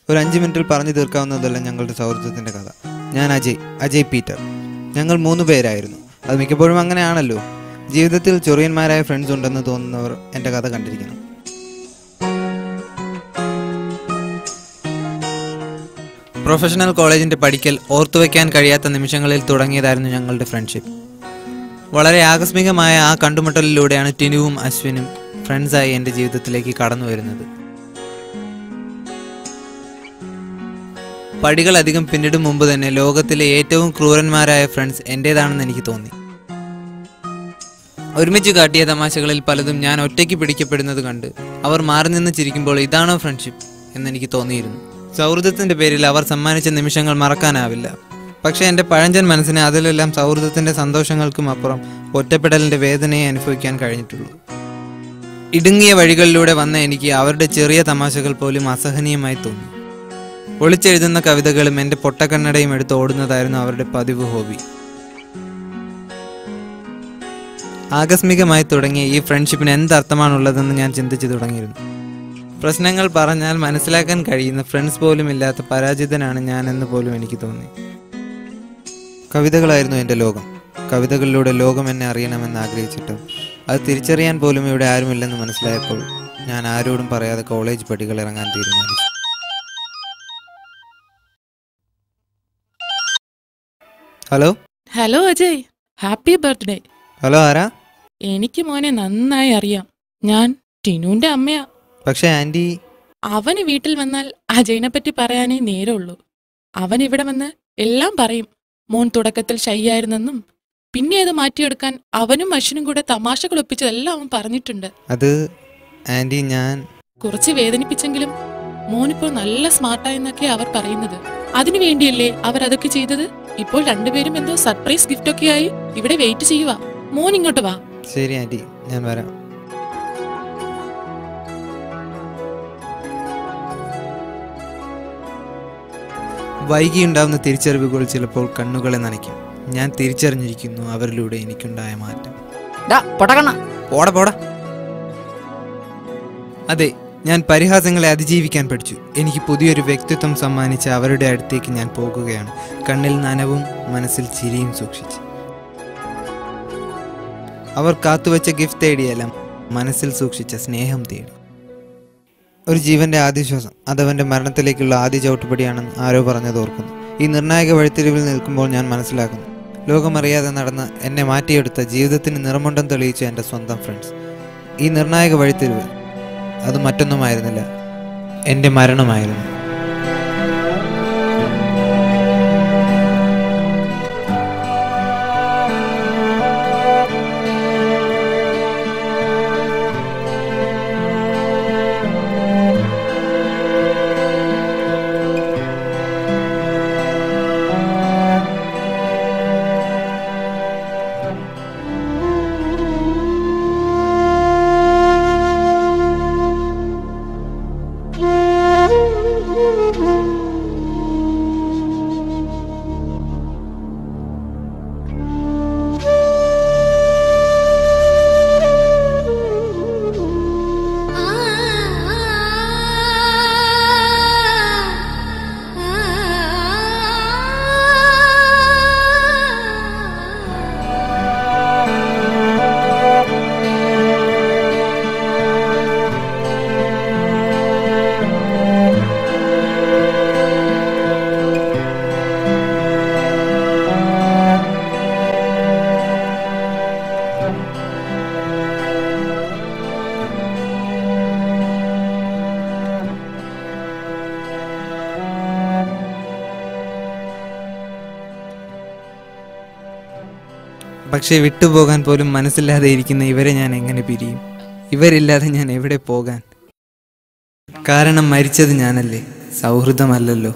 ഒരു 5 മിനിറ്റിൽ പറഞ്ഞു തീർക്കാവുന്നതല്ല ഞങ്ങളുടെ സൗഹൃദത്തിൻ്റെ കഥ. ഞാൻ അജയ് പീറ്റർ. ഞങ്ങൾ 3 പേരായിരുന്നു. അത് മിക്കപ്പോഴും അങ്ങനെയാണല്ലോ. ജീവിതത്തിൽ ചൊറിയന്മാരായ ഫ്രണ്ട്സ് ഉണ്ടെന്ന് തോന്നുന്നവർ എൻ്റെ കഥ കണ്ടിരിക്കണം. പ്രൊഫഷണൽ കോളേജിൻ്റെ പഠിക്കൽ ഓർത്തുവെക്കാൻ കഴിയാത്ത നിമിഷങ്ങളിൽ തുടങ്ങിയതായിരുന്നു ഞങ്ങളുടെ ഫ്രണ്ട്ഷിപ്പ്. വളരെ ആകസ്മികമായ ആ കണ്ടുമുട്ടലിലൂടെയാണ് ടിനുവും അശ്വിനും ഫ്രണ്ട്സായി എൻ്റെ ജീവിതത്തിലേക്ക് കടന്നു വരുന്നത്. പടികളധികം പിന്നിടും മുമ്പ് തന്നെ ലോകത്തിലെ ഏറ്റവും ക്രൂരന്മാരായ ഫ്രണ്ട്സ് എൻ്റേതാണെന്ന് എനിക്ക് തോന്നി. ഒരുമിച്ച് കാട്ടിയ തമാശകളിൽ പലതും ഞാൻ ഒറ്റയ്ക്ക് പിടിക്കപ്പെടുന്നത് കണ്ട് അവർ മാറി നിന്ന് ചിരിക്കുമ്പോൾ ഇതാണോ ഫ്രണ്ട്ഷിപ്പ് എന്നെനിക്ക് തോന്നിയിരുന്നു. സൗഹൃദത്തിൻ്റെ പേരിൽ അവർ സമ്മാനിച്ച നിമിഷങ്ങൾ മറക്കാനാവില്ല. പക്ഷേ എൻ്റെ പഴഞ്ചൻ മനസ്സിനെ അതിലെല്ലാം സൗഹൃദത്തിൻ്റെ സന്തോഷങ്ങൾക്കും അപ്പുറം ഒറ്റപ്പെടലിൻ്റെ വേദനയെ അനുഭവിക്കാൻ കഴിഞ്ഞിട്ടുള്ളൂ. ഇടുങ്ങിയ വഴികളിലൂടെ വന്ന എനിക്ക് അവരുടെ ചെറിയ തമാശകൾ പോലും അസഹനീയമായി തോന്നി. ഒളിച്ചെഴുതുന്ന കവിതകളും എൻ്റെ പൊട്ടക്കണ്ണടയും എടുത്ത് ഓടുന്നതായിരുന്നു അവരുടെ പതിവ് ഹോബി. ആകസ്മികമായി തുടങ്ങിയ ഈ ഫ്രണ്ട്ഷിപ്പിന് എന്തർത്ഥമാണുള്ളതെന്ന് ഞാൻ ചിന്തിച്ചു തുടങ്ങിയിരുന്നു. പ്രശ്നങ്ങൾ പറഞ്ഞാൽ മനസ്സിലാക്കാൻ കഴിയുന്ന ഫ്രണ്ട്സ് പോലും ഇല്ലാത്ത പരാജിതനാണ് ഞാനെന്ന് പോലും എനിക്ക് തോന്നി. കവിതകളായിരുന്നു എൻ്റെ ലോകം. കവിതകളിലൂടെ ലോകം എന്നെ അറിയണമെന്ന് ആഗ്രഹിച്ചിട്ടും അത് തിരിച്ചറിയാൻ പോലും ഇവിടെ ആരുമില്ലെന്ന് മനസ്സിലായപ്പോൾ ഞാൻ ആരോടും പറയാതെ കോളേജ് പടികൾ ഇറങ്ങാൻ തീരുമാനിച്ചു. Hello Ajay, happy birthday. Hello, ആരാ? എനിക്ക് മോനെ നന്നായി അറിയാം. ഞാൻ ടിനുവിന്റെ അമ്മയാ. പക്ഷെ ആന്റി, അവന് വീട്ടിൽ വന്നാൽ അജയിനെ പറ്റി പറയാനേ നേരമുള്ളൂ. അവൻ ഇവിടെ വന്ന് എല്ലാം പറയും. മോൻ തുടക്കത്തിൽ ഷൈ ആയിരുന്നെന്നും പിന്നെ അത് മാറ്റിയെടുക്കാൻ അവനും അശ്വിനും കൂടെ തമാശകൾ ഒപ്പിച്ചതെല്ലാം അവൻ പറഞ്ഞിട്ടുണ്ട്. അത് ആന്റി, ഞാൻ കുറച്ച് വേദനിപ്പിച്ചെങ്കിലും മോനിപ്പോൾ നല്ല സ്മാർട്ടായെന്നൊക്കെ അവർ പറയുന്നത്. അതിനു വേണ്ടിയല്ലേ അവർ അതൊക്കെ ചെയ്തത്. ഇപ്പോൾ രണ്ടുപേരും എന്തോ സർപ്രൈസ് ഗിഫ്റ്റ് ഒക്കെ ആയി ഇവിടെ വെയിറ്റ് ചെയ്യുക. മോൻ ഇങ്ങോട്ട് വാ. ശരി ആന്റി, ഞാൻ വരാം. വൈകിയുണ്ടാവുന്ന തിരിച്ചറിവുകൾ ചിലപ്പോൾ കണ്ണുകളെ നനയ്ക്കും. ഞാൻ തിരിച്ചറിഞ്ഞിരിക്കുന്നു അവരിലൂടെ എനിക്കുണ്ടായ മാറ്റം. അതെ, ഞാൻ പരിഹാസങ്ങളെ അതിജീവിക്കാൻ പഠിച്ചു. എനിക്ക് പുതിയൊരു വ്യക്തിത്വം സമ്മാനിച്ച അവരുടെ അടുത്തേക്ക് ഞാൻ പോകുകയാണ്. കണ്ണിൽ നനവും മനസ്സിൽ ചിരിയും സൂക്ഷിച്ച്. അവർ കാത്തുവച്ച ഗിഫ്റ്റ് തേടിയല്ല, മനസ്സിൽ സൂക്ഷിച്ച സ്നേഹം തേടി. ഒരു ജീവന്റെ ആദ്യശ്വാസം അതവൻ്റെ മരണത്തിലേക്കുള്ള ആദ്യ ചവിട്ടുപടിയാണെന്ന് ആരോ പറഞ്ഞത് ഓർക്കുന്നു. ഈ നിർണായക വഴിത്തിരിവിൽ നിൽക്കുമ്പോൾ ഞാൻ മനസ്സിലാക്കുന്നു, ലോകമറിയാതെ നടന്ന എന്നെ മാറ്റിയെടുത്ത ജീവിതത്തിന് നിറമുണ്ടെന്ന് തെളിയിച്ച എൻ്റെ സ്വന്തം ഫ്രണ്ട്സ്. ഈ നിർണായക വഴിത്തിരിവ് അത് മറ്റൊന്നുമായിരുന്നില്ല, എൻ്റെ മരണമായിരുന്നു. പക്ഷേ വിട്ടുപോകാൻ പോലും മനസ്സില്ലാതെ ഇരിക്കുന്ന ഇവരെ ഞാൻ എങ്ങനെ പിരിയും? ഇവരില്ലാതെ ഞാൻ എവിടെ പോകാൻ? കാരണം മരിച്ചത് ഞാനല്ലേ, സൗഹൃദമല്ലല്ലോ.